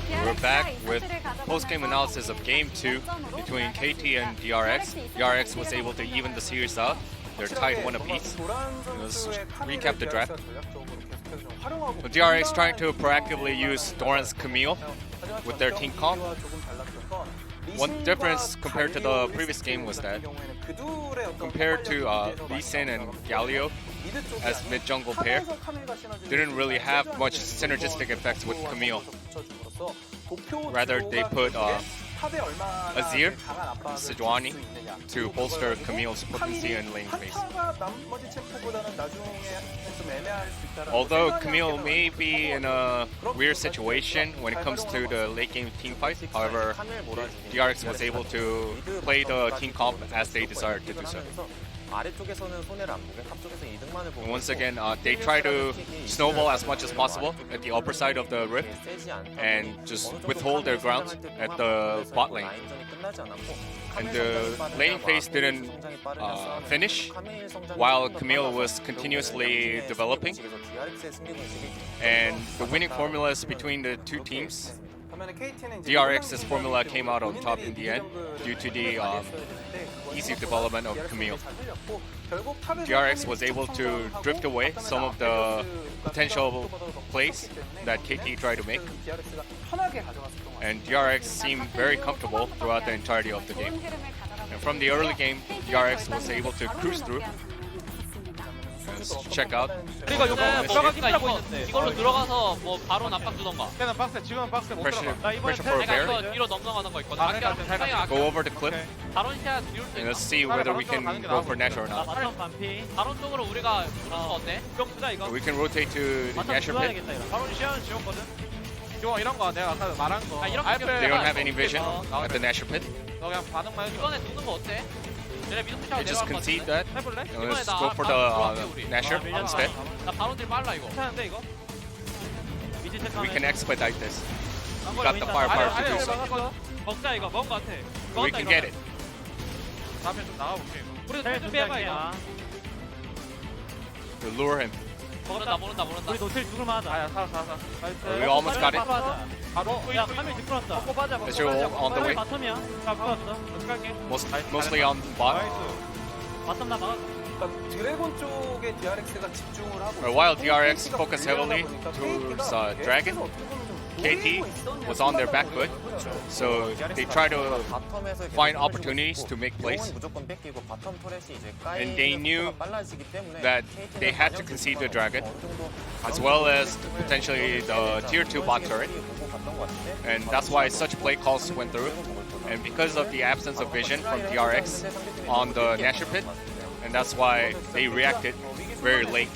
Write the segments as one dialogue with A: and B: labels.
A: We're back with post-game analysis of Game 2 between KT and DRX. DRX was able to even the series out. They're tied 1 apiece. Let's recap the draft. DRX trying to proactively use Doran's Camille with their team comp. One difference compared to the previous game was that compared to Lee Sin and Galio as mid-jungle pair, didn't really have much synergistic effects with Camille. Rather, they put Azir, Sejuani to bolster Camille's potency and lane phase. Although Camille may be in a weird situation when it comes to the late game team fight, however, DRX was able to play the team comp as they desired to do so. And once again, they try to snowball as much as possible at the upper side of the rift and just withhold their ground at the bot lane. And the laning phase didn't finish while Camille was continuously developing. And the winning formulas between the two teams, DRX's formula came out on top in the end due to the easy development of Camille. DRX was able to drift away some of the potential plays that KT tried to make. And DRX seemed very comfortable throughout the entirety of the game. And from the early game, DRX was able to cruise through. Let's check out.
B: 우리가 요번에 뼈가기가 이걸로 들어가서 뭐 바로 압박 주던가.
C: 지금은 박스 못
A: Pressure,
C: 들어가.
A: pressure for a bear.
B: 내가 뒤로 넘어가는 거 있거든. 아까
A: Go over the cliff.
B: 바론샷 비울 수
A: And let's
B: 있어.
A: see whether we can go for Nash or not.
B: 바론 쪽으로 우리가 주는 거 어때?
A: We can rotate to the Nasher pit.
C: 바로 시야는 지웠거든. 지워 이런 거 내가 아까 말한 거.
A: They don't have any vision at the Nasher pit.
C: 너 그냥 반응만 해줘.
B: 이번에 죽는 거 어때? 얘네 미드 푸시하고
A: They just
B: 내려갈 것
A: concede
B: 같은데?
A: that.
C: 해볼래?
A: And let's go for the Nasher instead.
B: 나 바론들 빨라 이거.
C: 괜찮은데 이거?
A: We can expedite this. We got the firepower to do so.
C: 먹자 이거 먹은 거 같아.
A: We can get it.
C: 다음에 좀 나가볼게.
B: 우리 준비해봐 이거.
A: To lure him.
B: 모른다.
C: 우리 노틸 죽을만 하자. 아야 살아.
A: We almost got it.
C: 바로 야 카밀 뒷걸었다. 먹고 빠져.
A: Is your ult on the way?
C: 바텀이야. 자 걸었어. 어떻게 할게?
A: Mostly on bot.
C: 바텀 나 막아.
D: 드래곤 쪽에 DRX가 집중을 하고
A: While DRX focused heavily towards Dragon, KT was on their back foot, so they try to find opportunities to make plays. And they knew that they had to concede the Dragon, as well as potentially the tier 2 bot turret. And that's why such play calls went through. And because of the absence of vision from DRX on the Nasher pit, and that's why they reacted very late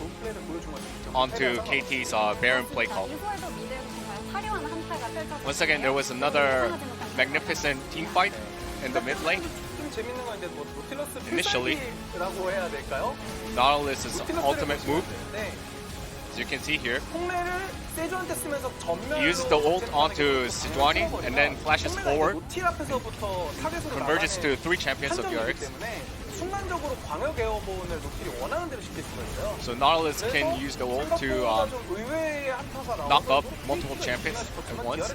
A: onto KT's Baron play call. Once again, there was another magnificent team fight in the mid lane. Initially, Nautilus's ultimate move, as you can see here, he uses the ult onto Sejuani and then flashes forward, converges to 3 champions of DRX. So Nautilus can use the ult to knock up multiple champions at once.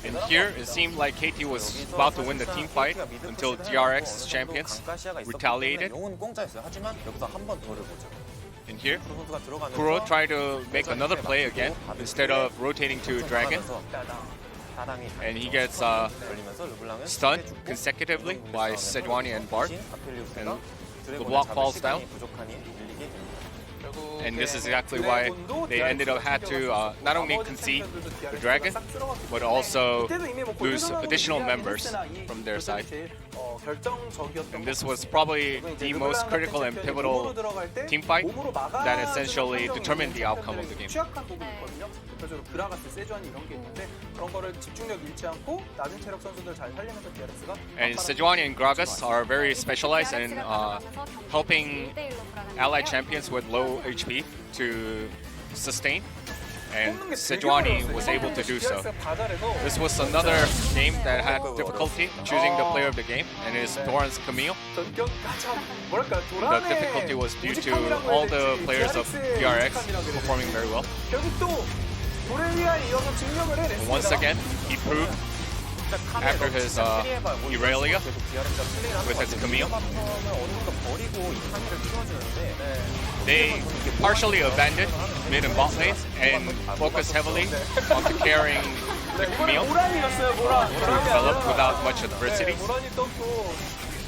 A: And here it seemed like KT was about to win the team fight until DRX's champions retaliated. And here, Kuro tried to make another play again instead of rotating to Dragon. And he gets stunned consecutively by Sejuani and Bart. And the block falls down. And this is exactly why they ended up had to not only concede the Dragon, but also lose additional members from their side. And this was probably the most critical and pivotal team fight that essentially determined the outcome of the game. And Sejuani and Gragas are very specialized in helping allied champions with low HP to sustain, and Sejuani was able to do so. This was another game that had difficulty choosing the player of the game, and it is Doran's Camille. The difficulty was due to all the players of DRX performing very well.
D: 오렐리아에 이어서 증명을 해냈습니다.
A: Once again, he proved after his Irelia with his Camille. They partially abandoned mid and bot lanes and focused heavily onto carrying the Camille
D: 모란이었어요, 모란.
A: to develop without much adversity.
D: 모란이 떴고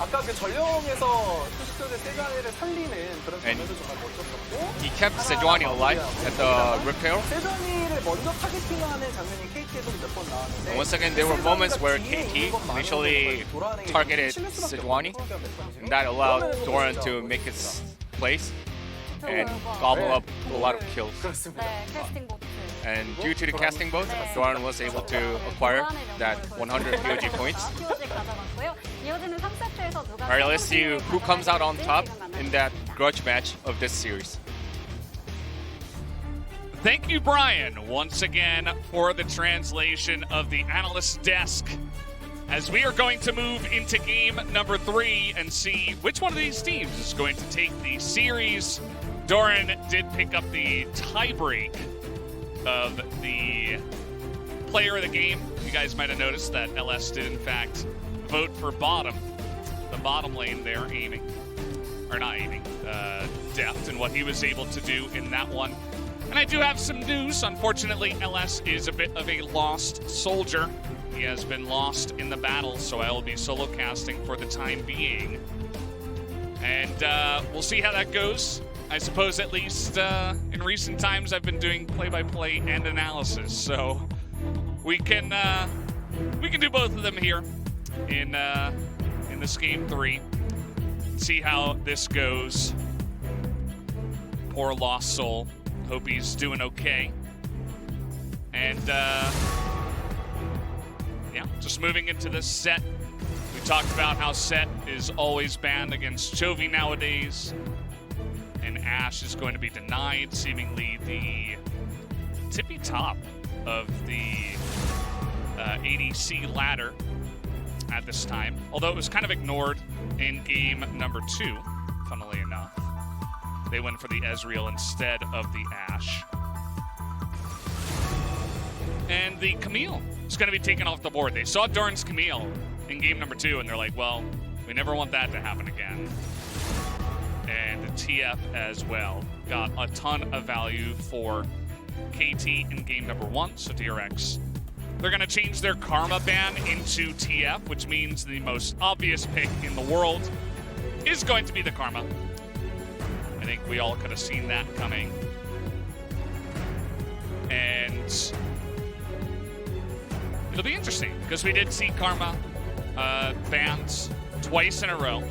D: 아까 그 전령에서 투식전의 세자를 살리는 그런 장면도 정말 멋졌었고
A: He kept Sejuani alive at the Rift Herald.
D: 세전이를 먼저 타겟팅하는 장면이 KT에도 몇 번 나왔는데
A: Once again, there were moments where KT initially targeted Sejuani, and that allowed Doran to make his place and gobble up a lot of kills.
D: 그렇습니다.
E: 네, 캐스팅 보트.
A: And due to the casting boat, Doran was able to acquire that 100 POG points.
E: POG 가져갔고요. 이어지는 3세트에서 누가
A: Alright, let's see who comes out on top in that grudge match of this series.
F: Thank you, Brian, once again for the translation of the analyst desk. As we are going to move into game number 3 and see which one of these teams is going to take the series. Doran did pick up the tiebreak of the player of the game. You guys might have noticed that LS did in fact vote for bottom. The bottom lane there aiming, or not aiming, deft and what he was able to do in that one. And I do have some news. Unfortunately, LS is a bit of a lost soldier. He has been lost in the battle, so I will be solo casting for the time being. And we'll see how that goes. I suppose at least in recent times I've been doing play-by-play and analysis, so we can do both of them here in this game 3. See how this goes. Poor lost soul. Hope he's doing okay. And yeah, just moving into this set. We talked about how Set is always banned against Chovy nowadays. And Ashe is going to be denied, seemingly the tippy top of the ADC ladder at this time. Although it was kind of ignored in game number 2, funnily enough. They went for the Ezreal instead of the Ashe. And the Camille is going to be taken off the board. They saw Doran's Camille in game number 2, and they're like, well, we never want that to happen again. And TF as well got a ton of value for KT in game number 1, so DRX. They're going to change their Karma ban into TF, which means the most obvious pick in the world is going to be the Karma. I think we all could have seen that coming. And it'll be interesting, because we did see Karma banned twice in a row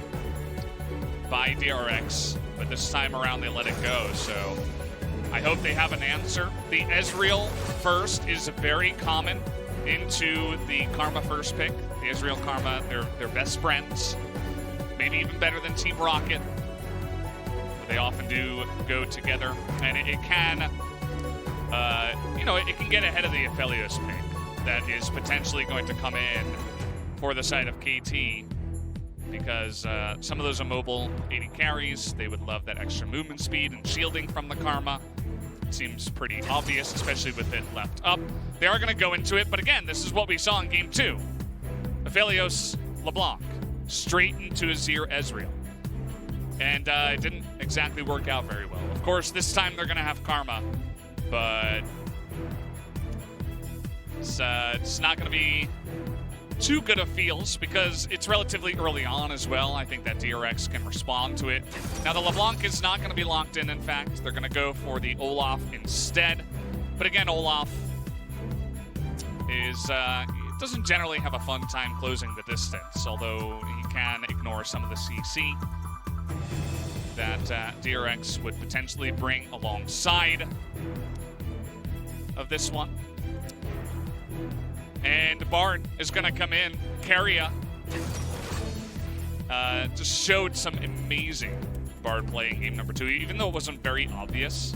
F: by DRX, but this time around they let it go, so I hope they have an answer. The Ezreal first is very common into the Karma first pick. The Ezreal Karma, they're best friends, maybe even better than Team Rocket. They often do go together, and it can, it can get ahead of the Aphelios pick that is potentially going to come in for the side of KT, because some of those immobile AD carries, they would love that extra movement speed and shielding from the Karma. It seems pretty obvious, especially with it left up. They are going to go into it, but again, this is what we saw in game 2. Aphelios LeBlanc, straight into Azir Ezreal. And it didn't exactly work out very well. Of course, this time they're going to have Karma, but it's not going to be too good of feels, because it's relatively early on as well. I think that DRX can respond to it. Now, the LeBlanc is not going to be locked in fact. They're going to go for the Olaf instead. But again, Olaf is doesn't generally have a fun time closing the distance, although he can ignore some of the CC that DRX would potentially bring alongside of this one. And Bard is going to come in. Keria just showed some amazing Bard play in game number 2, even though it wasn't very obvious.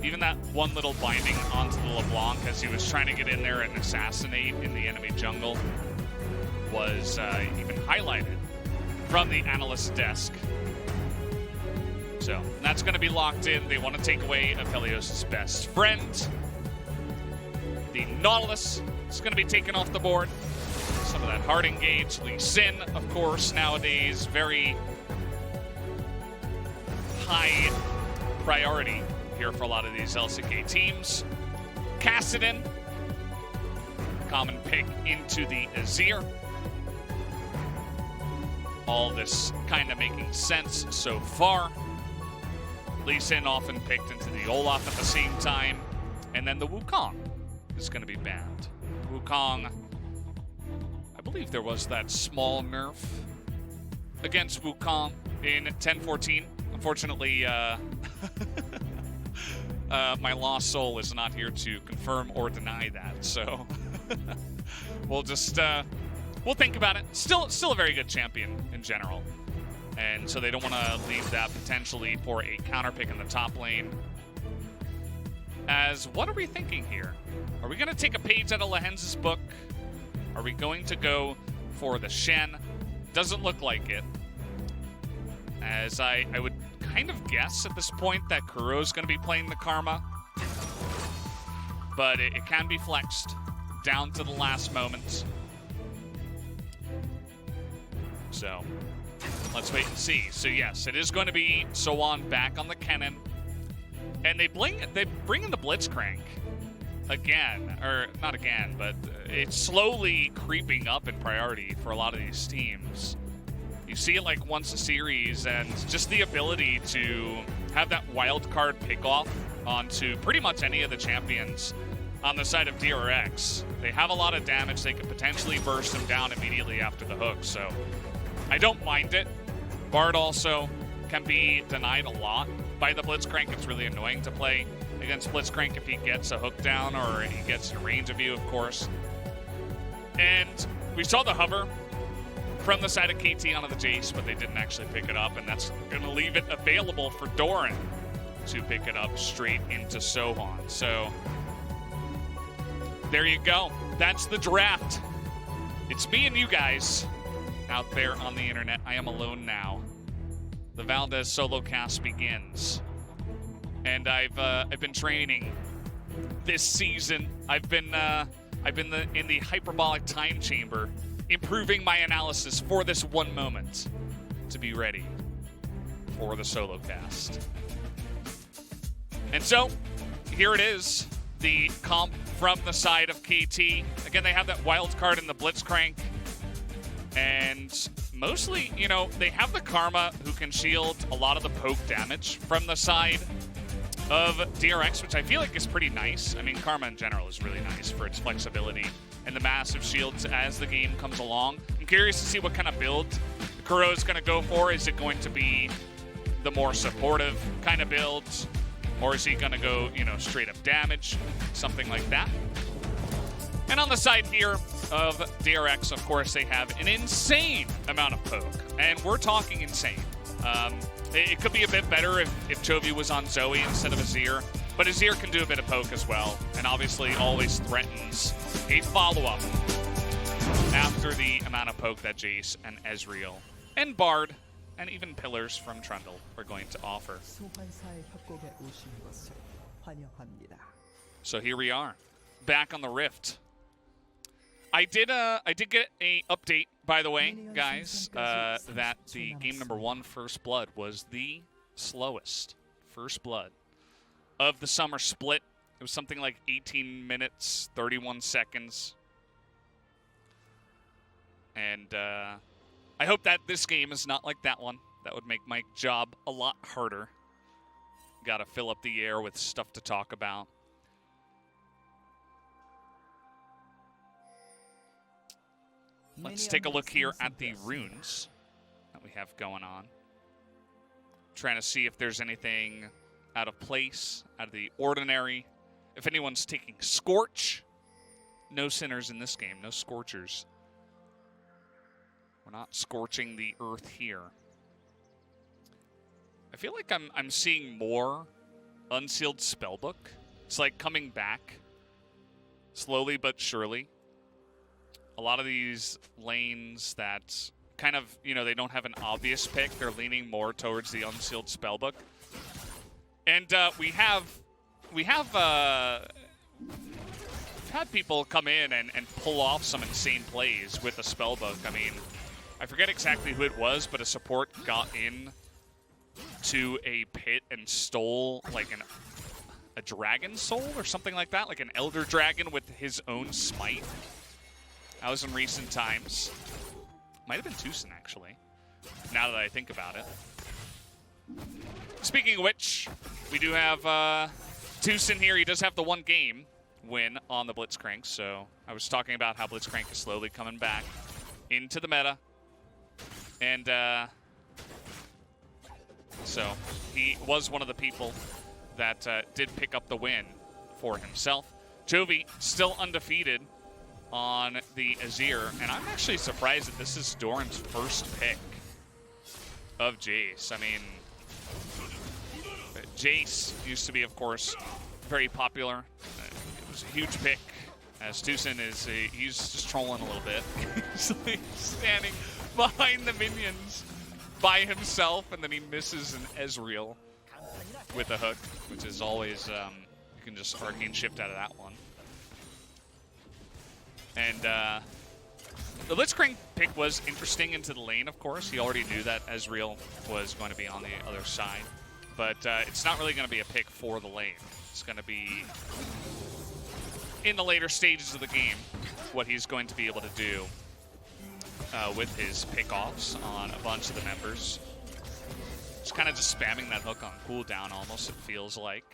F: Even that one little binding onto the LeBlanc as he was trying to get in there and assassinate in the enemy jungle was even highlighted from the analyst desk. So that's going to be locked in. They want to take away Aphelios' best friend. The Nautilus is going to be taken off the board. Some of that hard engage. Lee Sin, of course, nowadays very high priority here for a lot of these LCK teams. Kassadin, common pick into the Azir. All this kind of making sense so far. Lee Sin often picked into the Olaf at the same time. And then the Wukong is going to be banned. Wukong, I believe there was that small nerf against Wukong in 10-14. Unfortunately, my lost soul is not here to confirm or deny that. So we'll just we'll think about it. Still a very good champion in general. And so they don't want to leave that potentially for a counter pick in the top lane. As what are we thinking here? Are we going to take a page out of Lehenz's book? Are we going to go for the Shen? Doesn't look like it. As I would kind of guess at this point that Kuro's going to be playing the Karma. But it can be flexed down to the last moment. So let's wait and see. So yes, it is going to be Sowan back on the Kennen. And they bring in the Blitzcrank again, or not again, but it's slowly creeping up in priority for a lot of these teams. You see it like once a series, and just the ability to have that wild card pick off onto pretty much any of the champions on the side of DRX. They have a lot of damage. They could potentially burst them down immediately after the hook, so I don't mind it. Bard also can be denied a lot by the Blitzcrank. It's really annoying to play against Blitzcrank if he gets a hook down or he gets in range of you, of course. And we saw the hover from the side of KT onto the Jace, but they didn't actually pick it up, and that's going to leave it available for Doran to pick it up straight into Sohan. So there you go. That's the draft. It's me and you guys out there on the internet. I am alone now. The Valdez solo cast begins, and I've been training this season. I've been in the hyperbolic time chamber, improving my analysis for this one moment to be ready for the solo cast. And so here it is, the comp from the side of KT. Again, they have that wild card in the Blitzcrank. And mostly, you know, they have the Karma who can shield a lot of the poke damage from the side of DRX, which I feel like is pretty nice. I mean, Karma in general is really nice for its flexibility and the massive shields as the game comes along. I'm curious to see what kind of build Kuro is going to go for. Is it going to be the more supportive kind of build? Or is he going to go, you know, straight up damage? Something like that. And on the side here of DRX, of course, they have an insane amount of poke. And we're talking insane. It could be a bit better if Chovy was on Zoe instead of Azir. But Azir can do a bit of poke as well. And obviously always threatens a follow-up after the amount of poke that Jace and Ezreal and Bard and even Pillars from Trundle are going to offer. So here we are, back on the Rift. I did get a update, by the way, guys, that the game number 1 First Blood was the slowest First Blood of the summer split. It was something like 18 minutes, 31 seconds. And I hope that this game is not like that one. That would make my job a lot harder. Got to fill up the air with stuff to talk about. Let's take a look here at the runes that we have going on. Trying to see if there's anything out of place, out of the ordinary. If anyone's taking Scorch. No sinners in this game, no Scorchers. We're not scorching the earth here. I feel like I'm seeing more Unsealed Spellbook. It's like coming back slowly but surely. A lot of these lanes that kind of, you know, they don't have an obvious pick. They're leaning more towards the Unsealed Spellbook. And we have had people come in and pull off some insane plays with a spellbook. I mean, I forget exactly who it was, but a support got in to a pit and stole like a dragon soul or something like that, like an elder dragon with his own smite. That was in recent times. Might have been Tucson, actually, now that I think about it. Speaking of which, we do have Tucson here. He does have the 1 game win on the Blitzcrank, so I was talking about how Blitzcrank is slowly coming back into the meta. And so he was one of the people that did pick up the win for himself. Jovi still undefeated on the Azir, and I'm actually surprised that this is Doran's first pick of Jace. I mean, Jace used to be, of course, very popular. It was a huge pick, as Tucson is, he's just trolling a little bit. He's like standing behind the minions by himself, and then he misses an Ezreal with a hook, which is always, you can just arcane shift out of that one. And the Blitzcrank pick was interesting into the lane, of course. He already knew that Ezreal was going to be on the other side. But it's not really going to be a pick for the lane. It's going to be in the later stages of the game what he's going to be able to do with his pickoffs on a bunch of the members. It's kind of just spamming that hook on cooldown almost, it feels like.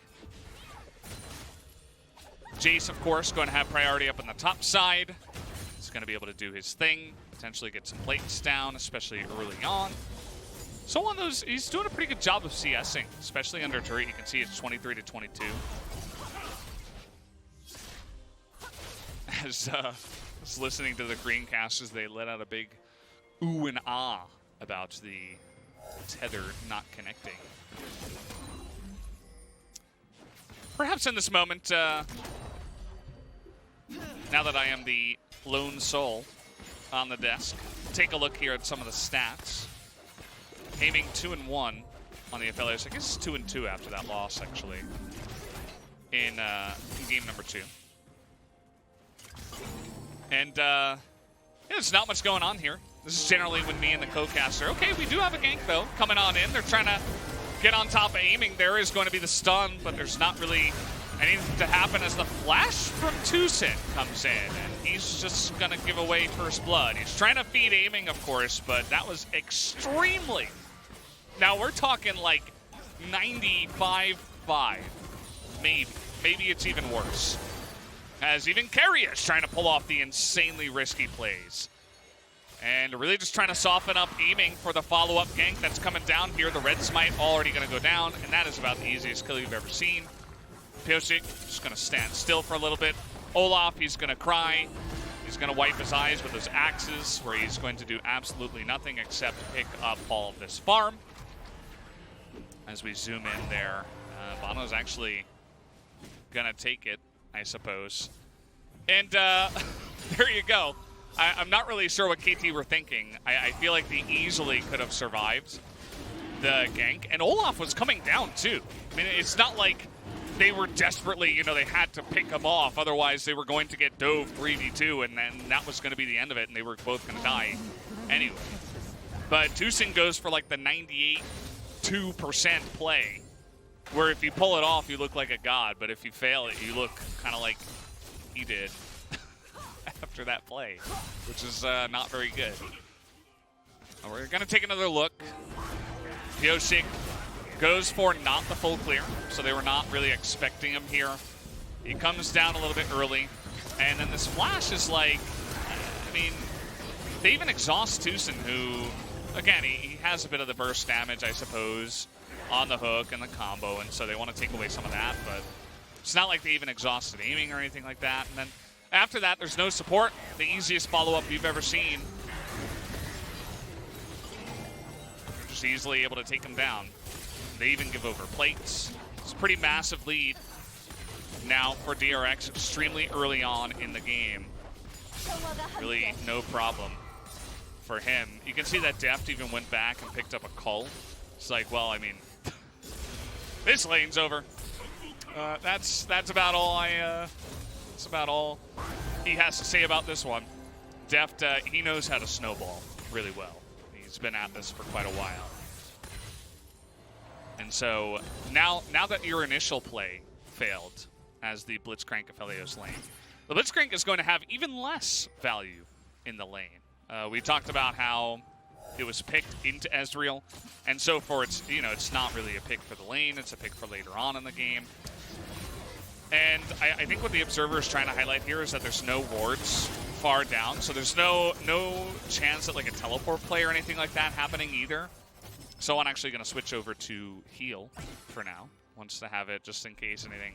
F: Jace, of course, going to have priority up on the top side. He's going to be able to do his thing, potentially get some plates down, especially early on. So on those, he's doing a pretty good job of CSing, especially under turret. You can see it's 23 to 22. As I was listening to the Greencasters, they let out a big ooh and ah about the tether not connecting. Perhaps in this moment, now that I am the lone soul on the desk, take a look here at some of the stats. Aiming 2-1 on the affiliates. I guess it's 2-2 after that loss, actually, in game number 2. And yeah, there's not much going on here. This is generally when me and the co-caster. Okay, we do have a gank, though, coming on in. They're trying to get on top of aiming. There is going to be the stun, but there's not really anything to happen as the flash from Tucson comes in, and he's just going to give away first blood. He's trying to feed aiming, of course, but that was extremely... Now, we're talking like 95-5, maybe. Maybe it's even worse. As even Carrier is trying to pull off the insanely risky plays. And really just trying to soften up aiming for the follow-up gank that's coming down here. The red smite already going to go down, and that is about the easiest kill you've ever seen. Pyosik just going to stand still for a little bit. Olaf, he's going to cry. He's going to wipe his eyes with those axes, where he's going to do absolutely nothing except pick up all of this farm. As we zoom in there, Bono's actually going to take it, I suppose. And there you go. I'm not really sure what KT were thinking. I feel like they easily could have survived the gank. And Olaf was coming down, too. I mean, it's not like they were desperately, you know, they had to pick him off. Otherwise, they were going to get dove 3v2, and then that was going to be the end of it, and they were both going to die anyway. But Tucson goes for, like, the 98% play, where if you pull it off, you look like a god, but if you fail it, you look kind of like he did after that play, which is not very good. We're going to take another look. Pyosik goes for not the full clear, so they were not really expecting him here. He comes down a little bit early, and then this flash is like, I mean, they even exhaust Tucson, who, again, he has a bit of the burst damage, I suppose, on the hook and the combo, and so they want to take away some of that, but it's not like they even exhausted aiming or anything like that. And then after that, there's no support. The easiest follow-up you've ever seen. Just easily able to take them down. They even give over plates. It's a pretty massive lead now for DRX, extremely early on in the game. Really no problem for him. You can see that Deft even went back and picked up a cull. It's like, well, I mean, this lane's over. That's about all I That's about all he has to say about this one. Deft, he knows how to snowball really well. He's been at this for quite a while. And so now that your initial play failed as the Blitzcrank Aphelios lane, the Blitzcrank is going to have even less value in the lane. We talked about how it was picked into Ezreal, and so for it's not really a pick for the lane, it's a pick for later on in the game. And I think what the observer is trying to highlight here is that there's no wards far down, so there's no chance that like a teleport play or anything like that happening either. So I'm actually going to switch over to heal for now. Wants to have it just in case anything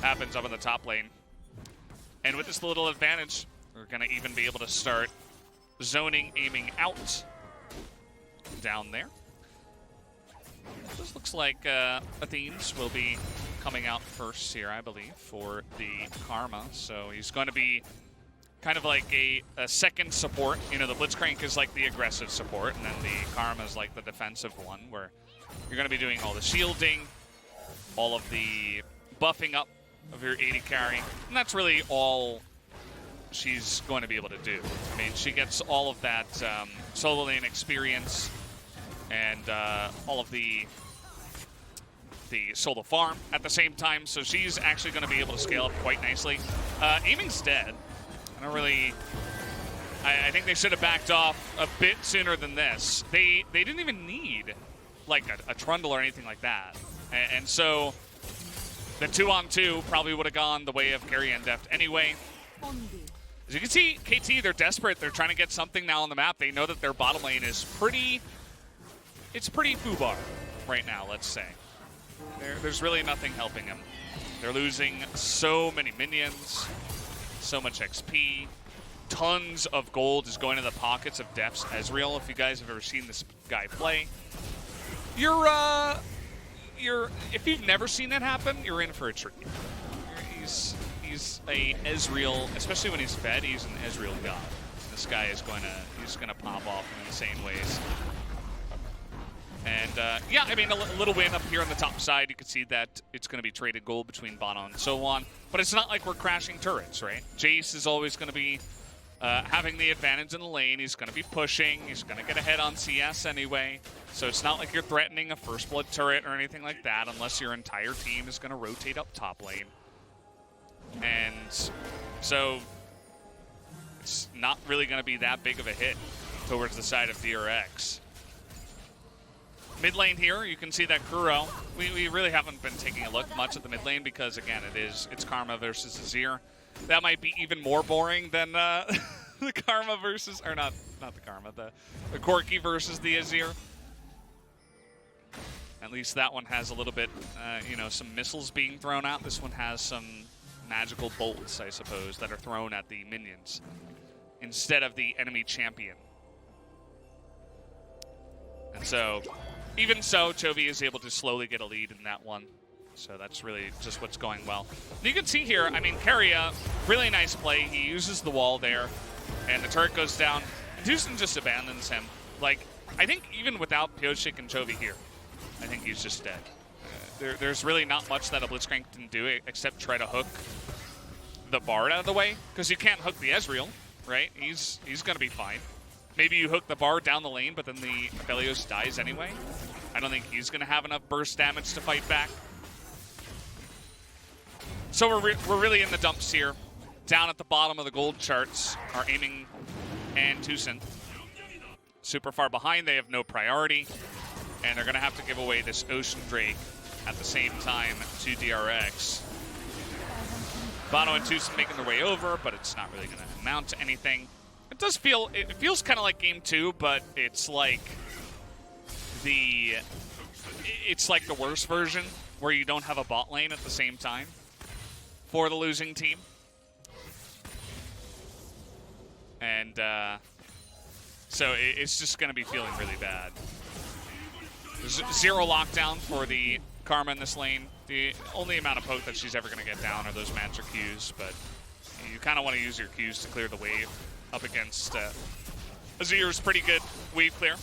F: happens up in the top lane. And with this little advantage, we're going to even be able to start zoning, aiming out down there. This looks like Athenes will be coming out first here, I believe, for the Karma. So he's going to be kind of like a second support. You know, the Blitzcrank is like the aggressive support, and then the Karma is like the defensive one, where you're going to be doing all the shielding, all of the buffing up of your AD carry, and that's really all she's going to be able to do. I mean, she gets all of that solo lane experience and all of the solo farm at the same time, so she's actually going to be able to scale up quite nicely. Aiming's dead. I think they should have backed off a bit sooner than this. They didn't even need like a trundle or anything like that, and so the 2-on-2 probably would have gone the way of Carry and Deft anyway. As you can see, KT, they're desperate. They're trying to get something now on the map. They know that their bottom lane is pretty foobar right now, let's say. There's really nothing helping them. They're losing so many minions, so much XP. Tons of gold is going to the pockets of Deft's Ezreal. If you guys have ever seen this guy play, if you've never seen that happen, you're in for a treat. He's a Ezreal, especially when he's fed. He's an Ezreal god. This guy is he's gonna pop off in insane ways. And yeah, I mean, a little win up here on the top side. You can see that it's going to be traded gold between Bono and so on. But it's not like we're crashing turrets, right? Jace is always going to be having the advantage in the lane. He's going to be pushing. He's going to get ahead on CS anyway. So it's not like you're threatening a first blood turret or anything like that unless your entire team is going to rotate up top lane. And so it's not really going to be that big of a hit towards the side of DRX. Mid lane here, you can see that Kuro. We really haven't been taking a look much at the mid lane because, again, it's Karma versus Azir. That might be even more boring than the Karma versus, or not the Karma, the Corki versus the Azir. At least that one has a little bit, some missiles being thrown out. This one has some magical bolts, I suppose, that are thrown at the minions instead of the enemy champion. And so, even so, Chovy is able to slowly get a lead in that one. So that's really just what's going well. And you can see here, I mean, Keria, really nice play. He uses the wall there, and the turret goes down. And Tucson just abandons him. Like, I think even without Pioshik and Chovy here, I think he's just dead. There's really not much that a Blitzcrank can do except try to hook the Bard out of the way, because you can't hook the Ezreal, right? He's going to be fine. Maybe you hook the Bard down the lane, but then the Aphelios dies anyway. I don't think he's going to have enough burst damage to fight back. So we're really in the dumps here. Down at the bottom of the gold charts are Aiming and Tucson. Super far behind, they have no priority. And they're going to have to give away this Ocean Drake at the same time to DRX. Bono and Tucson making their way over, but it's not really going to amount to anything. It feels kind of like game 2, but it's like the worst version where you don't have a bot lane at the same time for the losing team. And so it's just going to be feeling really bad. There's zero lockdown for the Karma in this lane. The only amount of poke that she's ever going to get down are those magic Qs, but you kind of want to use your Qs to clear the wave up against Azir's pretty good wave clear.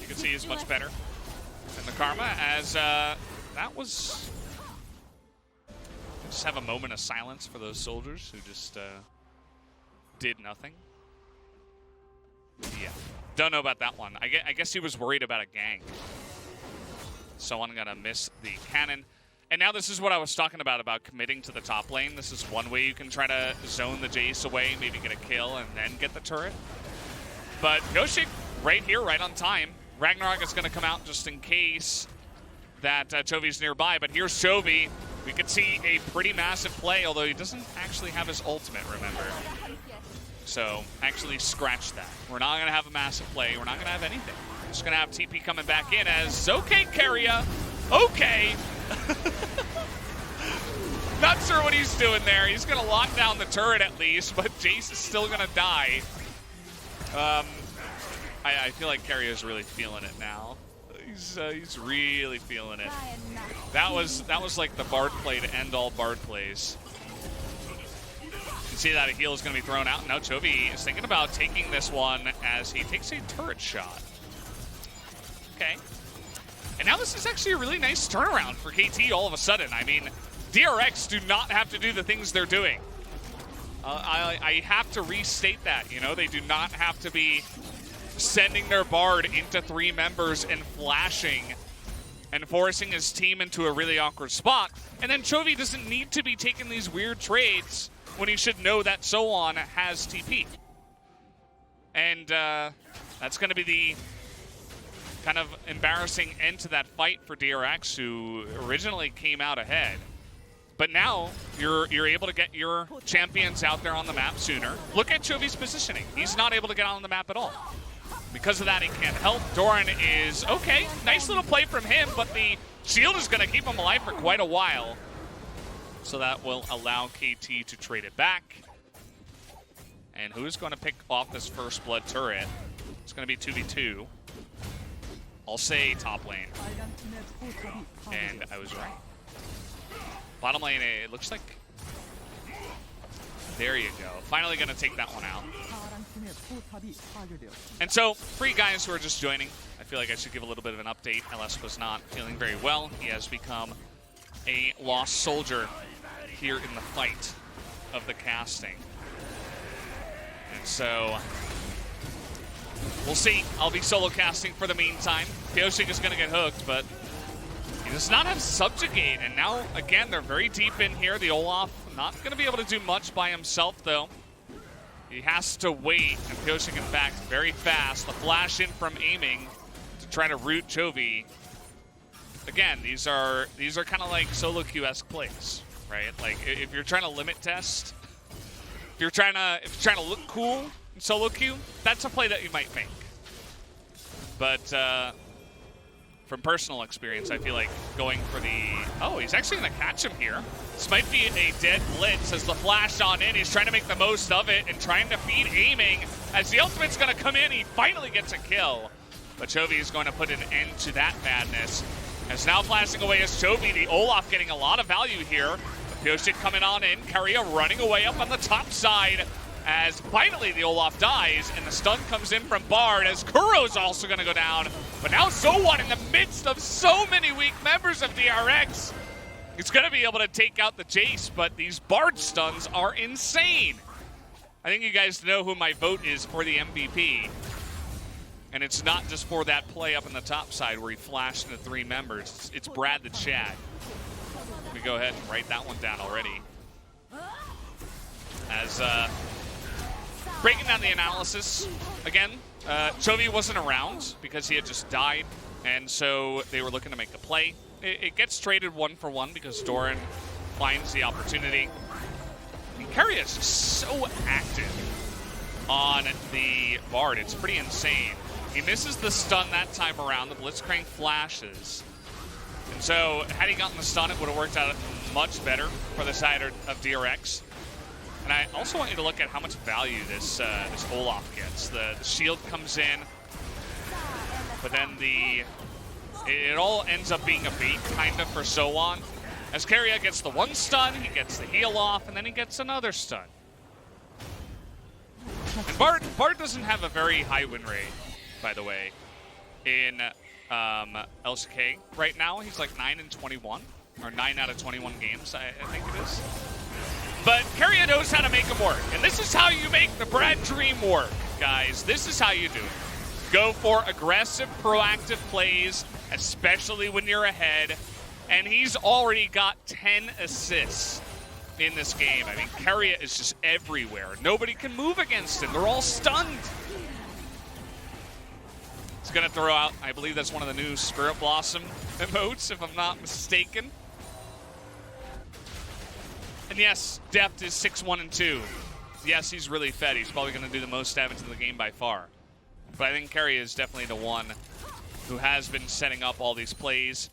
F: You can see is much better than the Karma, as that was Just have a moment of silence for those soldiers who just did nothing. Yeah, don't know about that one. I guess he was worried about a gank. Someone gonna miss the cannon. And now this is what I was talking about committing to the top lane. This is one way you can try to zone the Jace away, maybe get a kill, and then get the turret. But Pyosik right here, right on time. Ragnarok is going to come out just in case that Chovy's nearby. But here's Chovy. We could see a pretty massive play, although he doesn't actually have his ultimate, remember. So actually scratch that. We're not going to have a massive play. We're not going to have anything. We're just going to have TP coming back in as, okay, Keria. Okay. Not sure what he's doing there. He's going to lock down the turret at least, but Jace is still going to die. I feel like Keria's really feeling it now. He's really feeling it. That was like the Bard play to end all Bard plays. You can see that a heal is going to be thrown out. Now Chovy is thinking about taking this one as he takes a turret shot. Okay. And now this is actually a really nice turnaround for KT all of a sudden. I mean, DRX do not have to do the things they're doing. I have to restate that, you know? They do not have to be sending their Bard into 3 members and flashing and forcing his team into a really awkward spot. And then Chovy doesn't need to be taking these weird trades when he should know that Soan has TP. And that's going to be the kind of embarrassing end to that fight for DRX, who originally came out ahead. But now you're able to get your champions out there on the map sooner. Look at Chovy's positioning. He's not able to get on the map at all. Because of that, he can't help. Doran is okay. Nice little play from him, but the shield is going to keep him alive for quite a while. So that will allow KT to trade it back. And who's going to pick off this first blood turret? It's going to be 2v2. I'll say top lane. And I was right. Bottom lane, it looks like... There you go. Finally going to take that one out. And so, for you guys who are just joining, I feel like I should give a little bit of an update. LS was not feeling very well. He has become a lost soldier here in the fight of the casting. And so, we'll see. I'll be solo casting for the meantime. Pyosik is going to get hooked, but he does not have Subjugate. And now, again, they're very deep in here. The Olaf not going to be able to do much by himself, though. He has to wait, and Pyosik, in fact, very fast. The flash in from aiming to try to root Chovy. Again, these are kind of like solo queue-esque plays, right? Like if you're trying to limit test, if you're trying to look cool in solo queue, that's a play that you might make. But from personal experience, I feel like going for the... Oh, he's actually going to catch him here. This might be a dead blitz as the flash on in. He's trying to make the most of it and trying to feed aiming. As the ultimate's going to come in, he finally gets a kill. But Chovy is going to put an end to that madness. As now flashing away is Chovy, the Olaf getting a lot of value here. Pyosik coming on in, Keria running away up on the top side. As finally the Olaf dies, and the stun comes in from Bard, as Kuro's also going to go down. But now Soan, in the midst of so many weak members of DRX, he's going to be able to take out the Jace, but these Bard stuns are insane. I think you guys know who my vote is for the MVP. And it's not just for that play up in the top side where he flashed into 3 members. It's Brad the Chad. Let me go ahead and write that one down already. As... breaking down the analysis, again, Chovy wasn't around because he had just died, and so they were looking to make the play. It gets traded 1-for-1 because Doran finds the opportunity. And Keria is just so active on the Bard. It's pretty insane. He misses the stun that time around. The Blitzcrank flashes. And so had he gotten the stun, it would have worked out much better for the side of DRX. And I also want you to look at how much value this Olaf gets. The shield comes in, but then it all ends up being a bait, kind of, for Soan. As Keria gets the 1 stun, he gets the heal off, and then he gets another stun. And Bard doesn't have a very high win rate, by the way, in LCK right now. He's like 9-21. or 9 out of 21 games, I think it is. But Keria knows how to make them work, and this is how you make the Brad Dream work, guys. This is how you do it. Go for aggressive, proactive plays, especially when you're ahead. And he's already got 10 assists in this game. I mean, Keria is just everywhere. Nobody can move against him. They're all stunned. He's going to throw out, I believe that's one of the new Spirit Blossom emotes, if I'm not mistaken. And yes, Deft is 6-1 and 2. Yes, he's really fed. He's probably going to do the most damage in the game by far. But I think Keria is definitely the one who has been setting up all these plays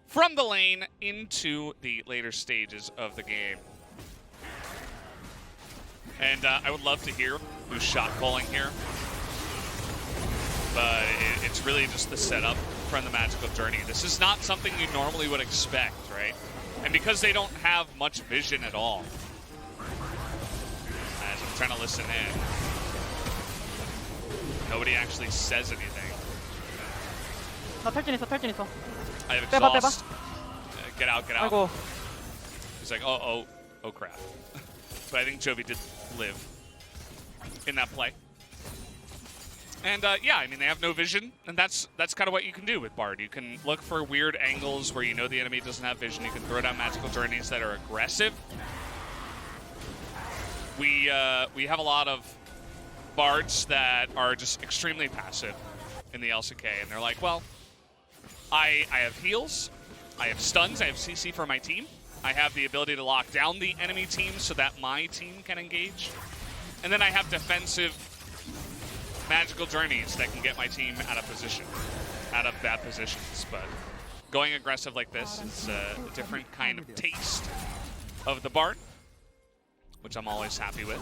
F: from the lane into the later stages of the game. And I would love to hear who's shot calling here. But it's really just the setup from the Magical Journey. This is not something you normally would expect, right? And because they don't have much vision at all, as I'm trying to listen in, nobody actually says anything.
C: 나 탈진 있어.
F: I have
C: 빼봐.
F: exhaust. Get out.
C: 아이고.
F: He's like, oh crap. But I think Jovi did live in that play. And yeah, I mean, they have no vision, and that's kind of what you can do with Bard. You can look for weird angles where you know the enemy doesn't have vision. You can throw down magical journeys that are aggressive. We have a lot of Bards that are just extremely passive in the LCK, and they're like, well, I have heals, I have stuns, I have CC for my team, I have the ability to lock down the enemy team so that my team can engage, and then I have defensive magical journeys that can get my team out of bad positions. But going aggressive like this is a different kind of taste of the Bard, which I'm always happy with.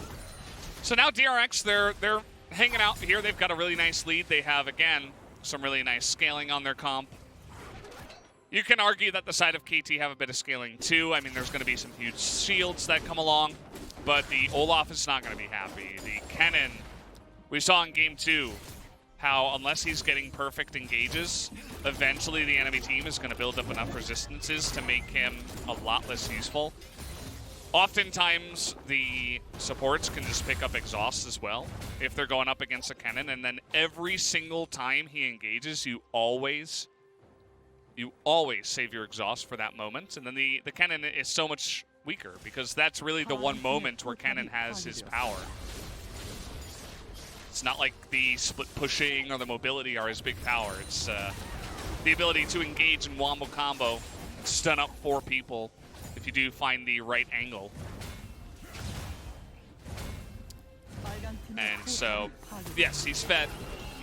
F: So now DRX, they're hanging out here. They've got a really nice lead. They have, again, some really nice scaling on their comp. You can argue that the side of KT have a bit of scaling too. I mean, there's going to be some huge shields that come along, but the Olaf is not going to be happy. The Kennen, we saw in Game 2 how unless he's getting perfect engages, eventually the enemy team is going to build up enough resistances to make him a lot less useful. Oftentimes, the supports can just pick up exhaust as well if they're going up against a Kennen, and then every single time he engages, you always save your exhaust for that moment, and then the Kennen is so much weaker because that's really the one moment where Kennen has his power. It's not like the split pushing or the mobility are his big power. It's the ability to engage in wombo combo and stun up 4 people if you do find the right angle. And so, yes, he's fed.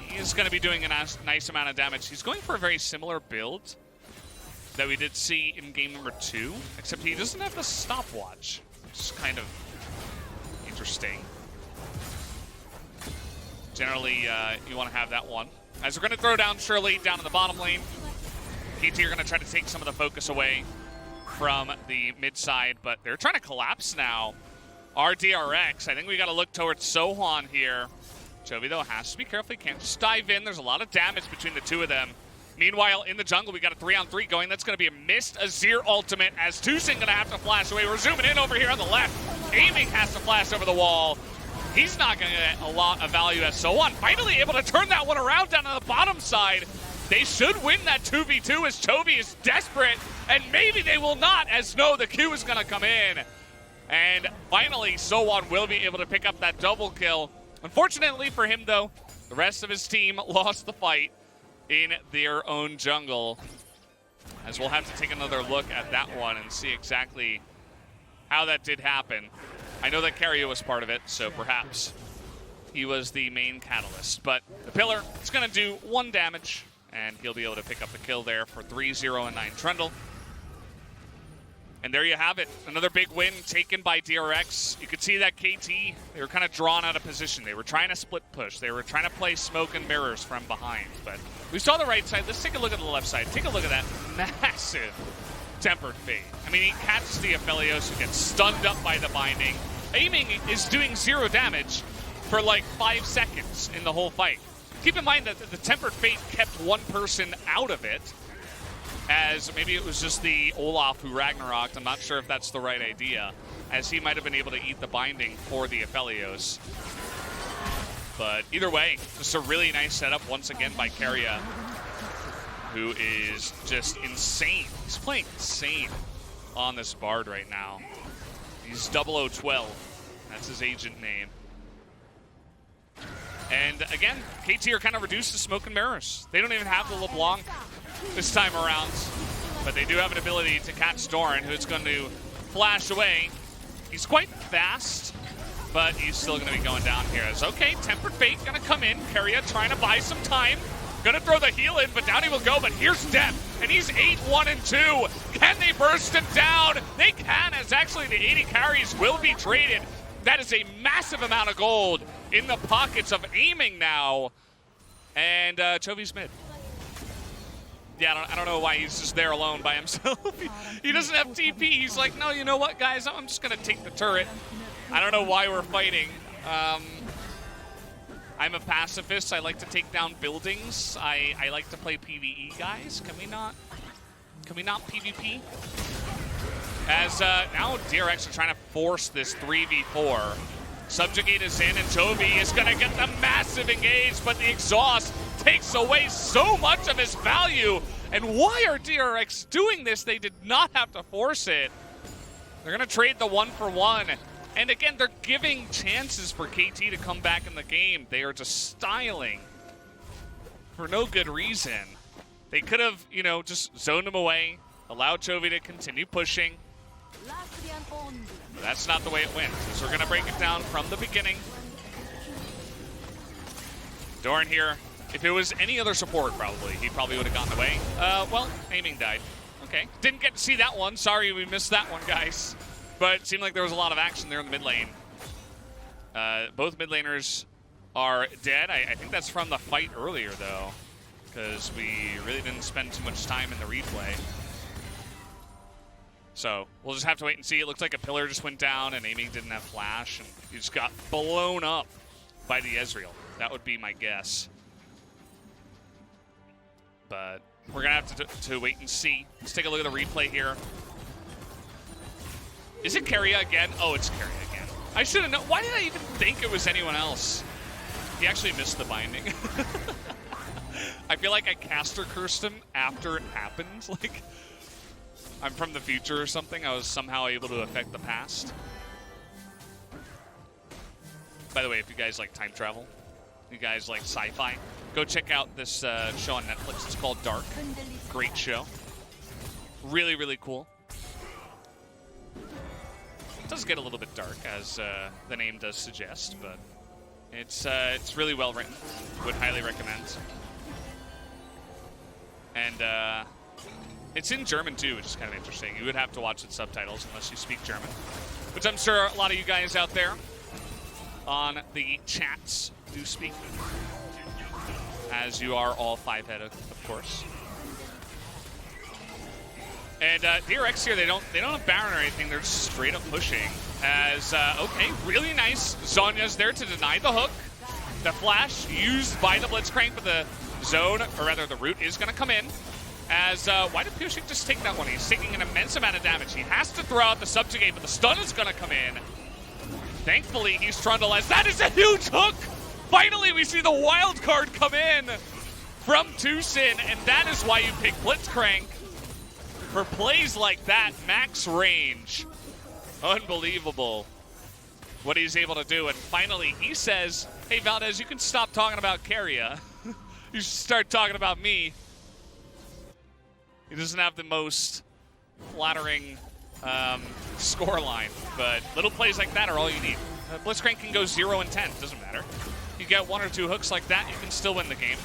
F: He's going to be doing a nice amount of damage. He's going for a very similar build that we did see in game number 2, except he doesn't have the stopwatch, which is kind of interesting. Generally, you want to have that one. As we're going to throw down Shirley down in the bottom lane, KT are going to try to take some of the focus away from the mid side, but they're trying to collapse now. Our DRX, I think we got to look towards Sohwan here. Jovi, though, has to be careful. He can't just dive in. There's a lot of damage between the two of them. Meanwhile, in the jungle, we got a 3-on-3 going. That's going to be a missed Azir ultimate as Tusing going to have to flash away. We're zooming in over here on the left. Aiming has to flash over the wall. He's not going to get a lot of value as Sohwan finally able to turn that one around down on the bottom side. They should win that 2v2 as Chovy is desperate, and maybe they will not, as no, the Q is going to come in. And finally, Sohwan will be able to pick up that double kill. Unfortunately for him, though, the rest of his team lost the fight in their own jungle, as we'll have to take another look at that one and see exactly how that did happen. I know that Keria was part of it, so perhaps he was the main catalyst. But the Pillar is going to do 1 damage, and he'll be able to pick up the kill there for 3-0 and 9 Trundle. And there you have it. Another big win taken by DRX. You could see that KT, they were kind of drawn out of position. They were trying to split push. They were trying to play smoke and mirrors from behind. But we saw the right side. Let's take a look at the left side. Take a look at that massive Tempered Fate. I mean, he catches the Aphelios, who gets stunned up by the binding. Aiming is doing 0 damage for like 5 seconds in the whole fight. Keep in mind that the Tempered Fate kept one person out of it. as maybe it was just the Olaf who Ragnaroked. I'm not sure if that's the right idea, as he might have been able to eat the binding for the Aphelios. But either way, just a really nice setup once again by Keria, who is just insane. He's playing insane on this Bard right now. He's 0012. That's his agent name. And again, KT are kind of reduced to smoke and mirrors. They don't even have the LeBlanc this time around, but they do have an ability to catch Doran, who's going to flash away. He's quite fast, but he's still going to be going down here. As okay, Tempered Fate going to come in. Keria trying to buy some time. Going to throw the heal in, but down he will go. But here's Death, and he's 8-1-2. Can they burst him down? They can, as actually the 80 carries will be traded. That is a massive amount of gold in the pockets of aiming now. And Chovy's mid. Yeah, I don't know why he's just there alone by himself. He doesn't have TP. He's like, no, you know what, guys? I'm just going to take the turret. I don't know why we're fighting. I'm a pacifist. I like to take down buildings. I like to play PvE, guys. Can we not PvP? As now DRX are trying to force this 3v4. Subjugate is in, and Chovy is going to get the massive engage, but the exhaust takes away so much of his value. And why are DRX doing this? They did not have to force it. They're going to trade the 1-for-1. And again, they're giving chances for KT to come back in the game. They are just styling for no good reason. They could have, you know, just zoned him away, allowed Chovy to continue pushing. But that's not the way it went. So we're going to break it down from the beginning. Doran here. If it was any other support, he probably would have gotten away. Well, aiming died. Okay. Didn't get to see that one. Sorry we missed that one, guys. But it seemed like there was a lot of action there in the mid lane. Both mid laners are dead. I think that's from the fight earlier, though, because we really didn't spend too much time in the replay. So we'll just have to wait and see. It looks like a pillar just went down, and aiming didn't have flash, and he just got blown up by the Ezreal. That would be my guess. But we're going to have to wait and see. Let's take a look at the replay here. Is it Keria again? Oh, it's Keria again. I should have known. Why did I even think it was anyone else? He actually missed the binding. I feel like I caster cursed him after it happened. Like, I'm from the future or something. I was somehow able to affect the past. By the way, if you guys like time travel, you guys like sci-fi, go check out this show on Netflix. It's called Dark. Great show. Really, really cool. It does get a little bit dark, as the name does suggest, but it's really well written. Would highly recommend. And it's in German too, which is kind of interesting. You would have to watch the subtitles unless you speak German, which I'm sure a lot of you guys out there on the chats do speak, as you are all 5-head, of course. And DRX here, they don't have Baron or anything. They're just straight up pushing. As okay, really nice. Zonya's there to deny the hook. The flash used by the Blitzcrank, but the zone, or rather the root, is going to come in. As why did Pushik just take that one? He's taking an immense amount of damage. He has to throw out the subjugate, but the stun is going to come in. Thankfully, he's Trundle, as that is a huge hook. Finally, we see the wild card come in from Tucson, and that is why you pick Blitzcrank. For plays like that, max range. Unbelievable what he's able to do. And finally, he says, hey, Valdez, you can stop talking about Keria. You should start talking about me. He doesn't have the most flattering score line, but little plays like that are all you need. Blitzcrank can go 0-10, doesn't matter. You get 1 or 2 hooks like that, you can still win the game.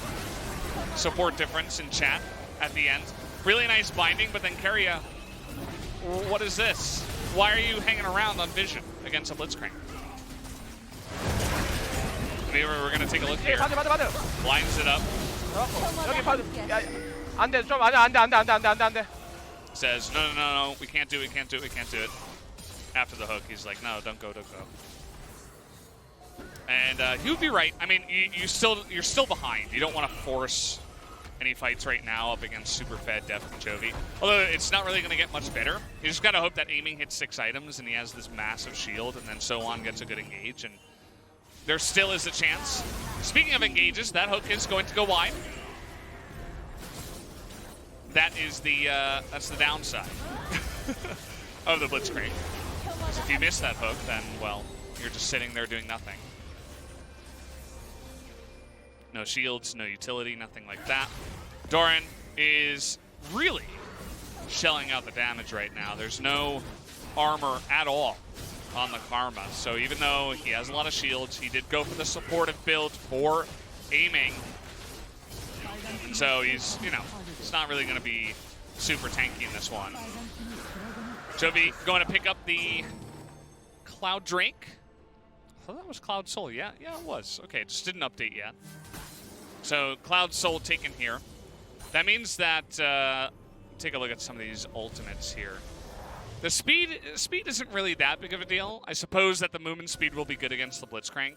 F: Support difference in chat at the end. Really nice binding, but then Keria, what is this? Why are you hanging around on Vision against a Blitzcrank? Maybe we're going to take a look here. Blinds it up.
C: 여기 봐도 안 돼. 좀 안 돼.
F: Says, no, we can't do it. After the hook, he's like, no, don't go. And he would be right. I mean, you're still behind. You don't want to force any fights right now up against super fed Def and Chovy. Although it's not really going to get much better. You just got to hope that aiming hits 6 items and he has this massive shield, and then So-On gets a good engage, and there still is a chance. Speaking of engages, that hook is going to go wide. That is that's the downside of the Blitzcrank. So if you miss that hook, then, well, you're just sitting there doing nothing. No shields, no utility, nothing like that. Doran is really shelling out the damage right now. There's no armor at all on the Karma. So even though he has a lot of shields, he did go for the supportive build for aiming. And so he's, you know, it's not really going to be super tanky in this one. Chovy going to pick up the Cloud Drake. I thought that was Cloud Soul. Yeah, it was. Okay, it just didn't update yet. So Cloud Soul taken here. That means that, take a look at some of these ultimates here. The speed isn't really that big of a deal. I suppose that the movement speed will be good against the Blitzcrank.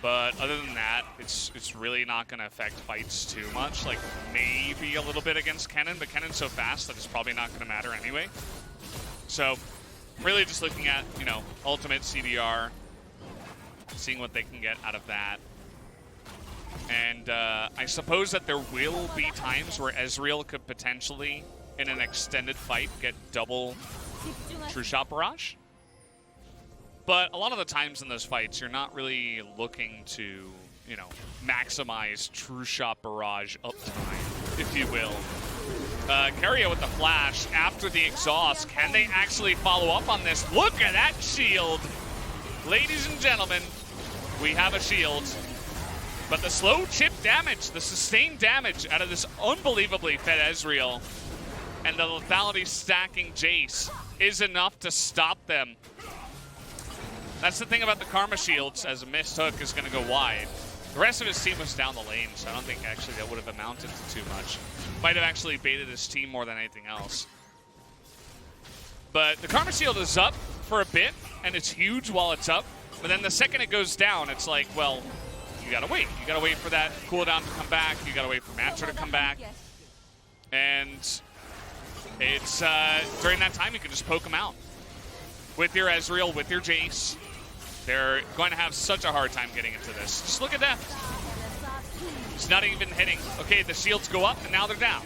F: But other than that, it's really not going to affect fights too much. Like, maybe a little bit against Kennen, but Kennen's so fast that it's probably not going to matter anyway. So, really just looking at, you know, ultimate CDR, seeing what they can get out of that. And I suppose that there will be times where Ezreal could potentially, in an extended fight, get double True Shot Barrage. But a lot of the times in those fights, you're not really looking to, you know, maximize True Shot Barrage uptime, if you will. Keria with the flash after the exhaust. Can they actually follow up on this? Look at that shield! Ladies and gentlemen, we have a shield. But the slow chip damage, the sustained damage out of this unbelievably fed Ezreal and the lethality stacking Jace is enough to stop them. That's the thing about the Karma shields, as a missed hook is going to go wide. The rest of his team was down the lane, so I don't think actually that would have amounted to too much. Might have actually baited his team more than anything else. But the Karma shield is up for a bit, and it's huge while it's up. But then the second it goes down, it's like, well, you gotta wait. You gotta wait for that cooldown to come back. You gotta wait for Matra to come back. And it's during that time you can just poke them out. With your Ezreal, with your Jace. They're going to have such a hard time getting into this. Just look at that. It's not even hitting. Okay, the shields go up, and now they're down.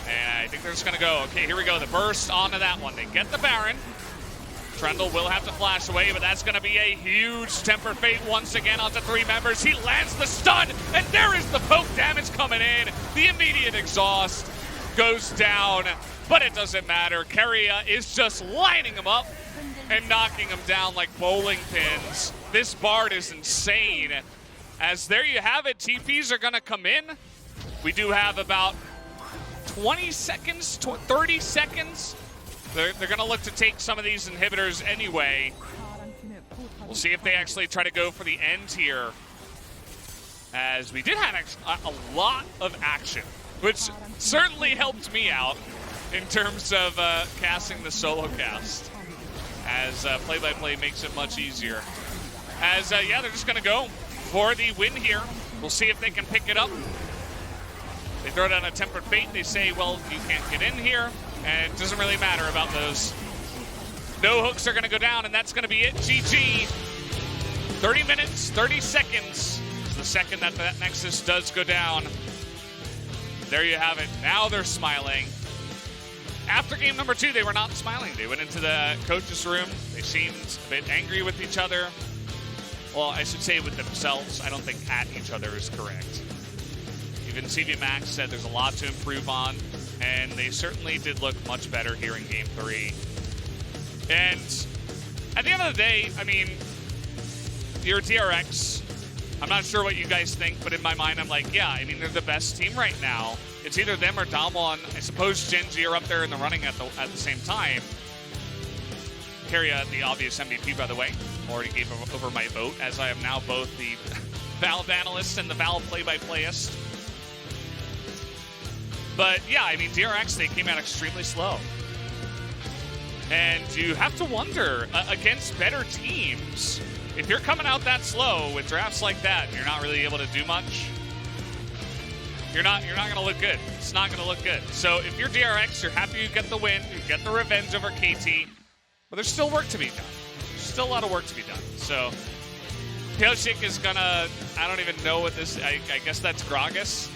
F: And I think they're just going to go. Okay, here we go. The burst onto that one. They get the Baron. Trundle will have to flash away, but that's going to be a huge Tempered Fate once again onto 3 members. He lands the stun, and there is the poke damage coming in. The immediate exhaust goes down, but it doesn't matter. Keria is just lining him up and knocking him down like bowling pins. This Bard is insane. As there you have it, TPs are going to come in. We do have about 20 seconds, 30 seconds. They're going to look to take some of these inhibitors anyway. We'll see if they actually try to go for the end here. As we did have a lot of action, which certainly helped me out in terms of casting the solo cast. As play-by-play makes it much easier. As, yeah, they're just going to go for the win here. We'll see if they can pick it up. They throw down a Tempered Fate. They say, well, you can't get in here. And it doesn't really matter about those. No hooks are going to go down, and that's going to be it. GG. 30 minutes, 30 seconds. The second that that Nexus does go down. There you have it. Now they're smiling. After game number 2, they were not smiling. They went into the coach's room. They seemed a bit angry with each other. Well, I should say with themselves. I don't think at each other is correct. Even CV Max said there's a lot to improve on, and they certainly did look much better here in game 3. And at the end of the day, I mean, you're DRX. I'm not sure what you guys think, but in my mind, I'm like, yeah, I mean, they're the best team right now. It's either them or Damwon. I suppose Genji are up there in the running at the same time. Keria, the obvious MVP, by the way. Already gave over my vote, as I am now both the Valve analyst and the Valve play-by-playist. But yeah, I mean, DRX, they came out extremely slow. And you have to wonder, against better teams, if you're coming out that slow with drafts like that and you're not really able to do much, you're not gonna look good. It's not gonna look good. So if you're DRX, you're happy you get the win, you get the revenge over KT, but there's still work to be done. There's still a lot of work to be done. So Pioshik is gonna, I don't even know what this, I guess that's Gragas.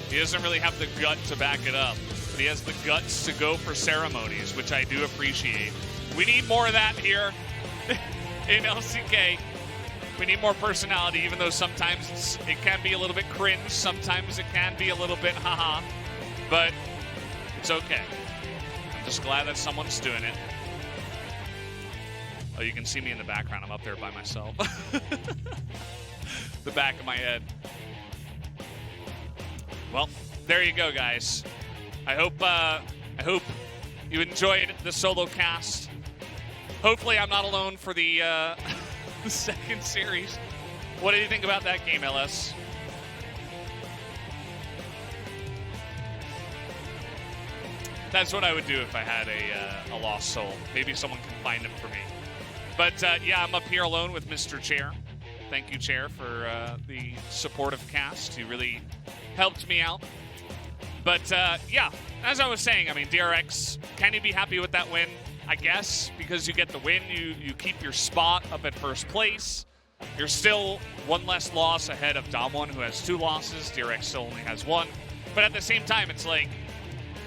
F: He doesn't really have the gut to back it up, but he has the guts to go for ceremonies, which I do appreciate. We need more of that here in LCK. We need more personality, even though sometimes it can be a little bit cringe. Sometimes it can be a little bit haha, but it's okay. I'm just glad that someone's doing it. Oh, you can see me in the background. I'm up there by myself. The back of my head. Well, there you go, guys. I hope you enjoyed the solo cast. Hopefully, I'm not alone for the the second series. What do you think about that game, LS? That's what I would do if I had a lost soul. Maybe someone can find him for me. But yeah, I'm up here alone with Mr. Chair. Thank you, Chair, for the supportive cast. You really helped me out. But yeah, as I was saying, I mean, DRX, can you be happy with that win? I guess, because you get the win, you keep your spot up at first place. You're still one less loss ahead of Damwon, who has 2 losses. DRX still only has 1. But at the same time, it's like,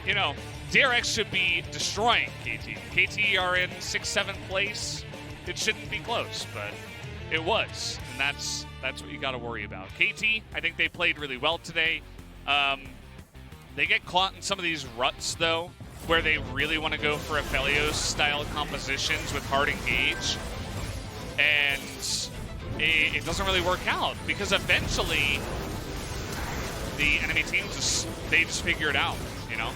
F: you know, DRX should be destroying KT. KT are in 6th, 7th place. It shouldn't be close, but it was. And that's what you got to worry about. KT, I think they played really well today. They get caught in some of these ruts, though, where they really want to go for Aphelios-style compositions with hard engage. And it doesn't really work out, because eventually the enemy team just figure it out, you know?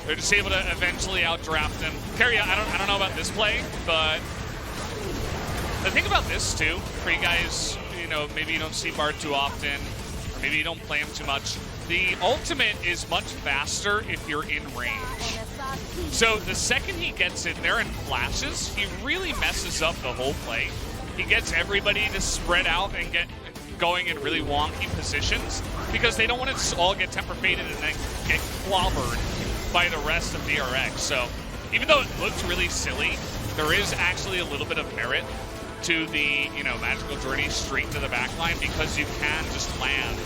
F: They're just able to eventually outdraft him. Keria, I don't know about this play, but the thing about this, too, for you guys, you know, maybe you don't see Bard too often, or maybe you don't play him too much, the ultimate is much faster if you're in range. So the second he gets in there and flashes, he really messes up the whole play. He gets everybody to spread out and get going in really wonky positions because they don't want to all get temper faded and then get clobbered by the rest of DRX. So even though it looks really silly, there is actually a little bit of merit to the, you know, magical journey straight to the backline, because you can just land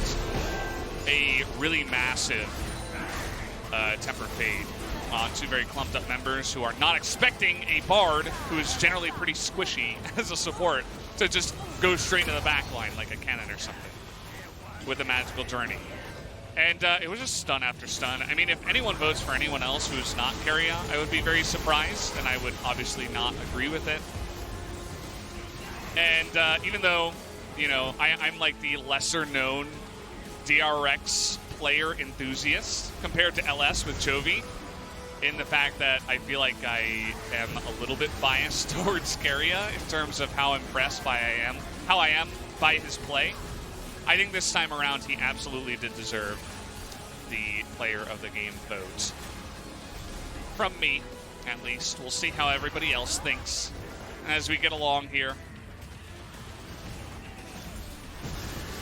F: a really massive temper fade on 2 very clumped up members who are not expecting a Bard, who is generally pretty squishy as a support, to just go straight to the backline like a cannon or something with a magical journey. And it was just stun after stun. I mean, if anyone votes for anyone else who's not Keria, I would be very surprised, and I would obviously not agree with it. And even though, you know, I'm like the lesser known DRX player enthusiast compared to LS with Chovy, in the fact that I feel like I am a little bit biased towards Keria in terms of how impressed how I am by his play. I think this time around he absolutely did deserve the player of the game vote. From me, at least. We'll see how everybody else thinks as we get along here.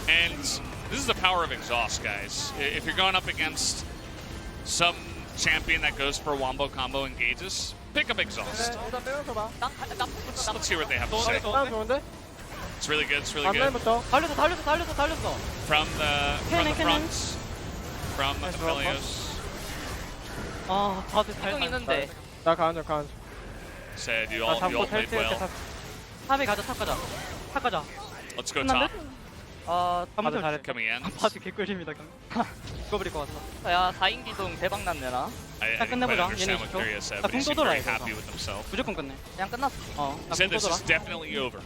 F: And this is the power of exhaust, guys. If you're going up against some champion that goes for wombo combo engages, pick up exhaust. Let's hear what they have to say. It's really good. It's really good.
B: 달렸어.
F: From the front, from Aphelios.
B: 다들 잘 있는데.
C: 나 가는.
F: Said you all played well.
B: 탑에 가자, 탑 가자.
F: Let's go top.
B: 다들 잘했다.
F: Coming in.
B: 바지 개꿀입니다. 죽어버릴 것 같아. 야, 4인 기동 대박 났네, 나.
F: I didn't quite understand what Keria said, but he seemed very happy with himself.
B: 무조건 끝내. 그냥 끝났어.
F: He said this is definitely over.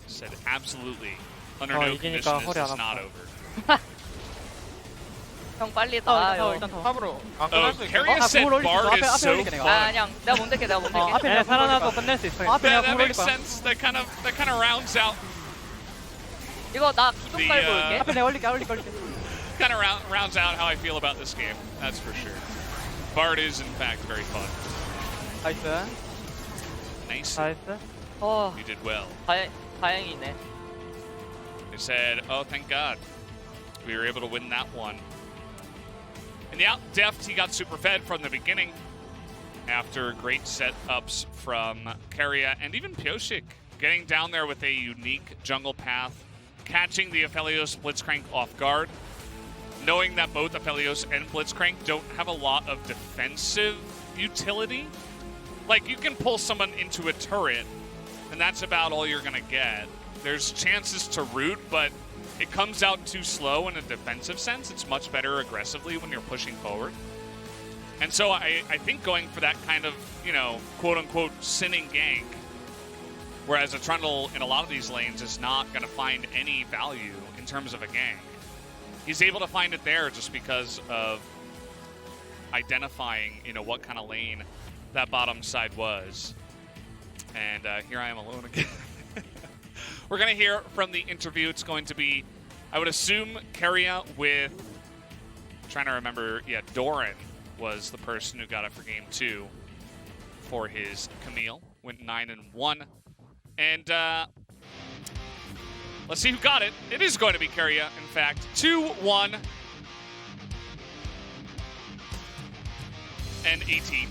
F: Said absolutely, under no condition, this is not over.
B: 형 빨리 다. 일단 더.
C: 탑으로 안
F: Oh,
C: 끝날 수 있겠다.
F: Keria said Bard is so fun.
B: 그냥 내가 못 될게. 앞에 살아나도 끝낼 수 있어.
F: That makes sense. That kind of rounds out.
B: 이거 나 기둥 깔고 올게.
C: 앞에 내가 올릴게.
F: Kind of rounds out how I feel about this game. That's for sure. Bard is in fact very fun.
C: 나이스.
F: Nice.
C: 나이스.
F: You did well.
B: 다행이네.
F: said, oh, thank God. We were able to win that one. And yeah, Deft, he got super fed from the beginning after great setups from Keria and even Pioshik getting down there with a unique jungle path, catching the Aphelios Blitzcrank off guard, knowing that both Aphelios and Blitzcrank don't have a lot of defensive utility. Like, you can pull someone into a turret, and that's about all you're going to get. There's chances to root, but it comes out too slow in a defensive sense. It's much better aggressively when you're pushing forward. And so I think going for that kind of, you know, quote-unquote sinning gank, whereas a Trundle in a lot of these lanes is not going to find any value in terms of a gank. He's able to find it there just because of identifying, you know, what kind of lane that bottom side was. And here I am alone again. We're going to hear from the interview. It's going to be, I would assume, Keria with, trying to remember, yeah, Doran was the person who got it for game 2 for his Camille. Went 9-1. And let's see who got it. It is going to be Keria, in fact. 2-1. And 18.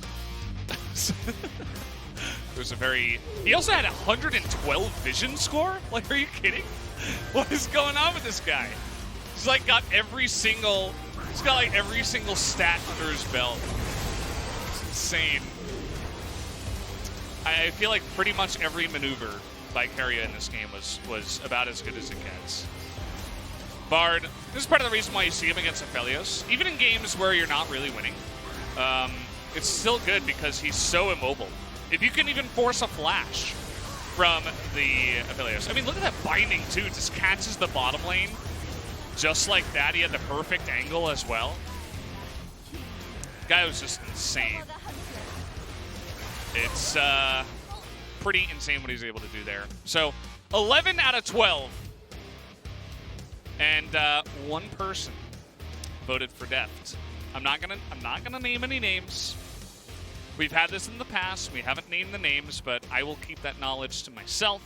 F: There's a very... He also had 112 vision score? Like, are you kidding? What is going on with this guy? He's like got every single... He's got like every single stat under his belt. It's insane. I feel like pretty much every maneuver by Keria in this game was about as good as it gets. Bard, this is part of the reason why you see him against Aphelios. Even in games where you're not really winning, it's still good because he's so immobile. If you can even force a flash from the Aphelios. I mean, look at that binding, too. It just catches the bottom lane just like that. He had the perfect angle as well. Guy was just insane. It's pretty insane what he's able to do there. So 11 out of 12. And one person voted for Deft. I'm not gonna name any names. We've had this in the past. We haven't named the names, but I will keep that knowledge to myself.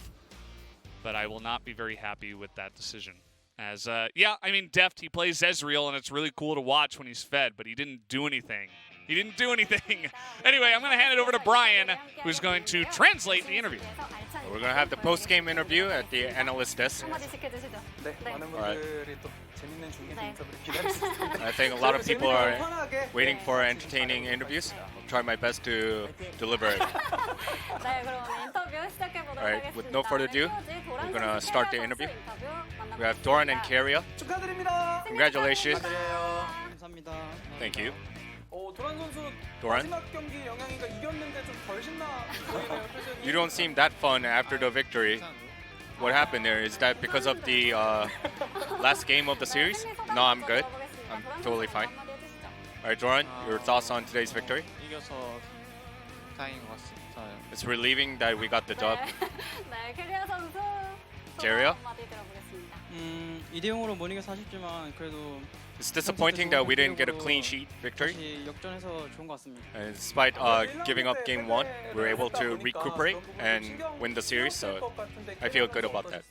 F: But I will not be very happy with that decision. As, yeah, I mean, Deft, he plays Ezreal, and it's really cool to watch when he's fed, but he didn't do anything. He didn't do anything. Anyway, I'm going to hand it over to Brian, who's going to translate the interview.
A: We're going to have the post-game interview at the analyst desk.
D: 네, 많은 분들이 또 재밌는 중계진 인터뷰를 기다리시는
A: I think a lot of people are waiting for entertaining interviews. I'll try my best to deliver it.
E: 네, 그럼 인터뷰 시작해 보도록
A: Alright,
E: 하겠습니다.
A: with no further ado, we're gonna start the interview. We have Doran and Keria.
D: 축하드립니다.
A: Congratulations.
G: 감사합니다.
A: Thank you.
D: 도란 선수
A: Doran?
D: 마지막 경기 영향이가 이겼는데 좀 덜 신나 보이네요. 표정이.
A: You don't seem that fun after the victory. What happened there? Is that because of the last game of the series? No, I'm good. I'm totally fine. Alright, Doran, your thoughts on today's victory?
G: 이겨서 다행인 것 같습니다.
A: It's relieving that we got the dub.
E: 네, 캐리아 선수
A: Keria?
E: 한마디 들어보겠습니다.
G: 2대 0으로 못 이겨서 아쉽지만 그래도
A: It's disappointing that we didn't get a clean sheet victory.
G: 다시 역전해서 좋은 것 같습니다.
A: And despite giving up game 1, we were able to recuperate and win the series, so I feel good about that.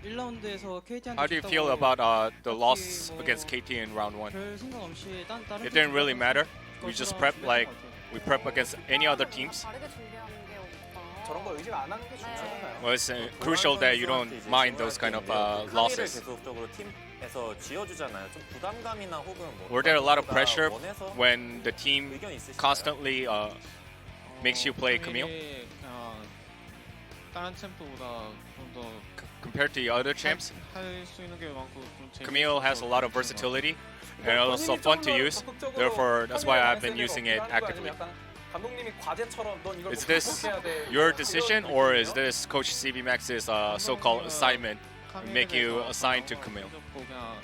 G: 1라운드에서 KT한테
A: How do you feel about the loss against KT in round 1?
G: 별 생각 없이 다른
A: It didn't really matter. We just prepped like we prep against any other teams.
E: 다르게 준비하는 게 없다.
D: 저런 거 의식 안 하는 게 중요하잖아요.
A: Well, it's crucial that you don't mind those kind of losses.
H: 계속적으로 팀에서 쥐어주잖아요. 좀 부담감이나 혹은 뭐
A: Were there a lot of pressure
H: 원해서
A: when the team
H: 의견 있으신가요?
A: constantly makes you play Camille
G: 다른 챔프보다 좀더
A: compared to the other champs?
G: 할수 있는 게 많고 좀 재밌어서
A: Camille has a lot of versatility and also fun to use. Therefore, that's why I've been using it actively.
D: 감독님이 과제처럼 넌 이걸
A: Is this
D: 극복해야 돼.
A: your decision or is this Coach CB Max's so-called assignment make you assigned to Camille?
G: 그냥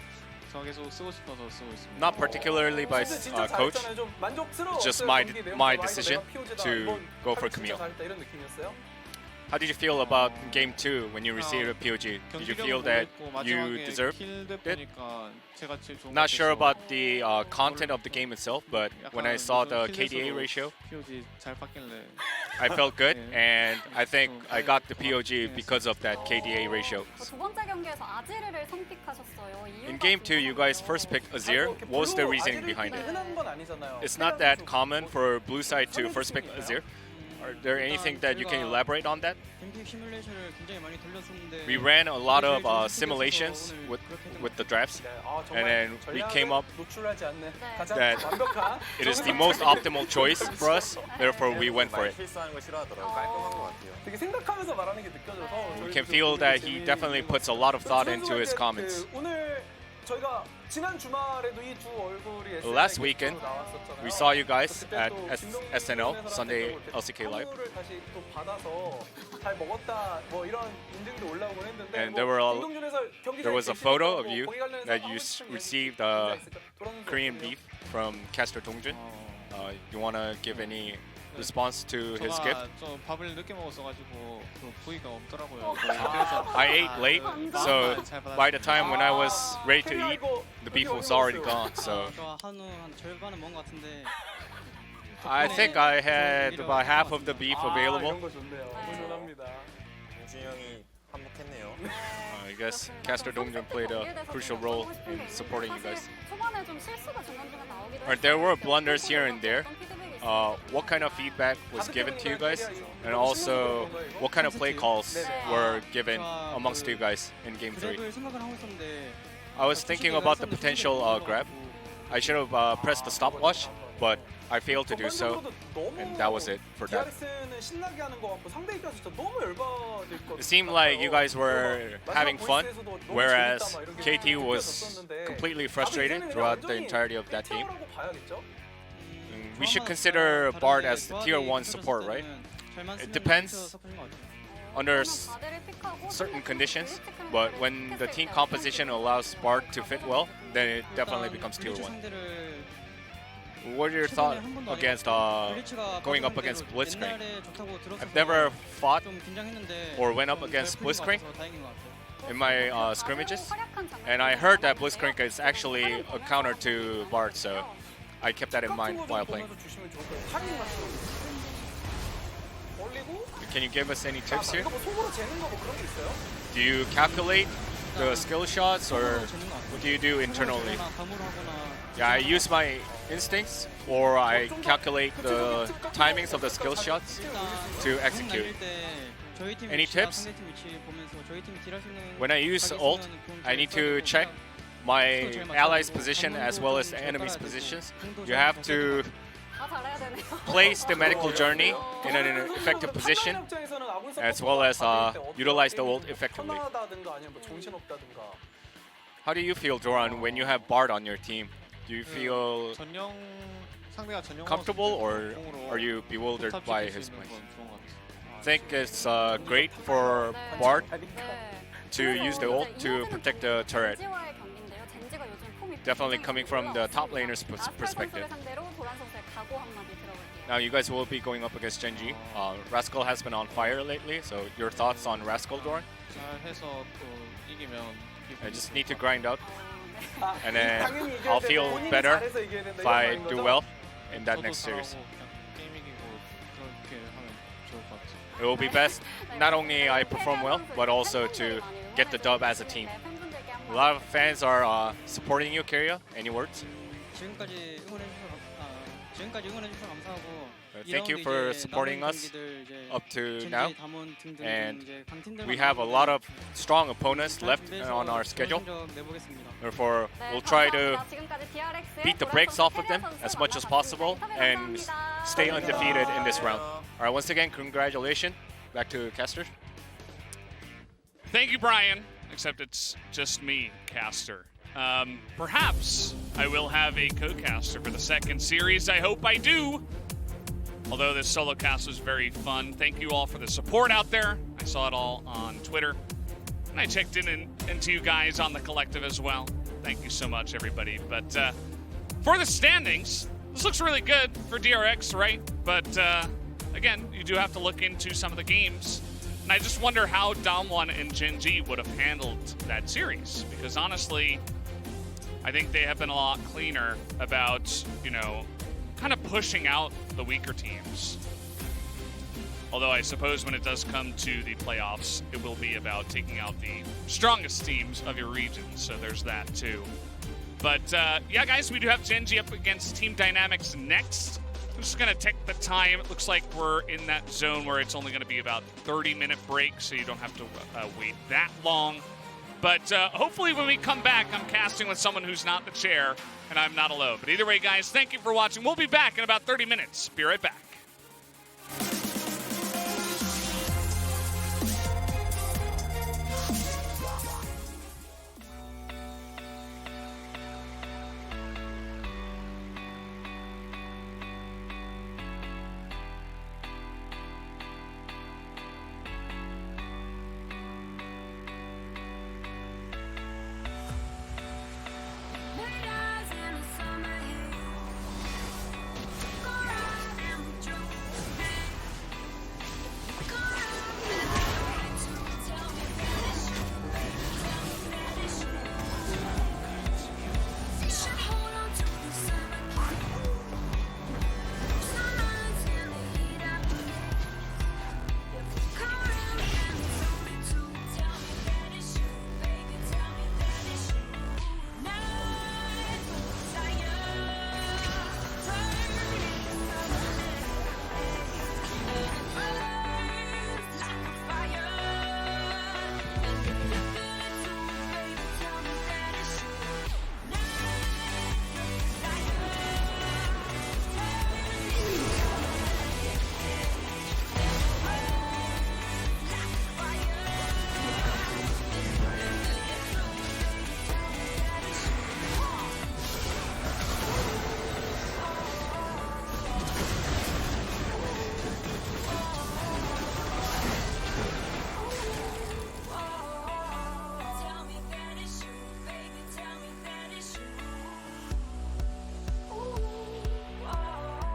G: 저 계속 쓰고 싶어서 쓰고 있습니다.
A: Not particularly by
D: 진짜
A: coach.
D: 잘했잖아요. 좀 만족스러웠어요.
A: It's just
D: 경기
A: my
D: 내용도.
A: decision
D: 내가 POG다.
A: to
D: 이번
A: go for
D: 진짜
A: Camille.
D: 잘했다. 이런 느낌이었어요.
A: How did you feel about game 2 when you received a POG? Did you feel that you deserved it? Not sure about the content of the game itself, but when I saw the KDA ratio,
G: POG 잘 받길래
A: I felt good, and I think I got the POG because of that KDA ratio.
E: 두 번째 경기에서 아지르를 선픽하셨어요.
A: In game 2, you guys first picked Azir. What was the reasoning behind it?
D: 흔한 건 아니잖아요.
A: It's not that common for blue side to first pick Azir. Are there anything that you can elaborate on that? We ran a lot of simulations with the drafts, and then we came up
D: 노출하지 않는 가장
A: that
D: 완벽한
A: it is the most optimal choice for us. Therefore, we went for it.
H: 실수하는 거 싫어하더라고요. 깔끔한 것 같아요.
D: 되게 생각하면서 말하는 게 느껴져서
A: You can feel that he definitely puts a lot of thought into his comments.
D: 오늘 저희가 지난 주말에도 이 두 얼굴이
A: Last weekend, we saw you guys at SNL, Sunday LCK Live.
D: 선물을 다시 또 받아서 잘 먹었다 뭐 이런 인증도 올라오곤 했는데
A: And there were
D: 경기
A: there was a
D: 전에
A: photo of
D: 뭐
A: you
D: 거기 관련해서
A: that you
D: 아무튼
A: received
D: 얘기가 있을까? 돌아오는
A: Korean
D: 거 어때요?
A: beef from Caster Dongjun. You wanna give any response to his gift?
G: 저 밥을 늦게 먹었어가지고 그 부위가 없더라고요.
A: I ate late, so by the time when I was ready to eat, the beef was already gone. So
G: 한우 한 절반은 먹은 것 같은데.
A: I think I had about half of the beef
D: 이런
A: available.
D: 거 좋네요. 훈훈합니다.
H: 윤준이 형이 한몫했네요.
A: I guess Caster Dongjun played a crucial role in supporting you guys.
E: 초반에 좀 실수가 중간중간 나오기도
A: Or there were blunders here and there. What kind of feedback was given to you guys, and also what kind of play calls were given amongst you guys in Game 3? I was thinking about the potential grab. I should have pressed the stopwatch, but I failed to do so, and that was it for that.
D: DRX는 신나게 하는 거 같고 상대 입장에서 진짜 너무 열받을 것
A: It seemed like you guys were having fun, whereas KT was completely frustrated throughout the entirety of that game. We should consider Bard as the tier 1 support, right? It depends under certain conditions, but when the team composition allows Bard to fit well, then it definitely becomes tier 1. What are your thoughts against going up against Blitzcrank? I've never fought or went up against Blitzcrank in my scrimmages, and I heard that Blitzcrank is actually a counter to Bard, so I kept that in mind while playing. Can you give us any tips here? Do you calculate the skill shots, or what do you do internally? Yeah, I use my instincts, or I calculate the timings of the skill shots to execute. Any tips? When I use ult, I need to check my allies' position as well as the enemy's positions. You have to place the medical journey in an effective position, as well as utilize the ult effectively. How do you feel, Doran, when you have Bard on your team? Do you feel comfortable, or are you bewildered by his play? I think it's great for Bard to use the ult to protect the turret. Definitely coming from the top laner's perspective. Now you guys will be going up against Genji. Rascal has been on fire lately, so your thoughts on Rascal, Doran? I just need to grind out, and then I'll feel better if I do well in that next series. It will be best not only I perform well, but also to get the dub as a team. A lot of fans are supporting you, Kyria. Any words? Thank you for supporting us up to now, and we have a lot of strong opponents left on our schedule. Therefore, we'll try to beat the brakes off of them as much as possible and stay undefeated in this round. All right, once again, congratulations. Back to Caster.
F: Thank you, Brian. Except it's just me, Caster. Perhaps I will have a co-caster for the second series. I hope I do. Although this solo cast was very fun. Thank you all for the support out there. I saw it all on Twitter. And I checked into you guys on the collective as well. Thank you so much, everybody. But for the standings, this looks really good for DRX, right? But again, you do have to look into some of the games. And I just wonder how Damwon and Genji would have handled that series. Because honestly, I think they have been a lot cleaner about, you know, kind of pushing out the weaker teams. Although I suppose when it does come to the playoffs, it will be about taking out the strongest teams of your region. So there's that too. But yeah, guys, we do have Genji up against Team Dynamics next. I'm just going to take the time. It looks like we're in that zone where it's only going to be about 30-minute break, so you don't have to wait that long. But hopefully when we come back, I'm casting with someone who's not the chair, and I'm not alone. But either way, guys, thank you for watching. We'll be back in about 30 minutes. Be right back.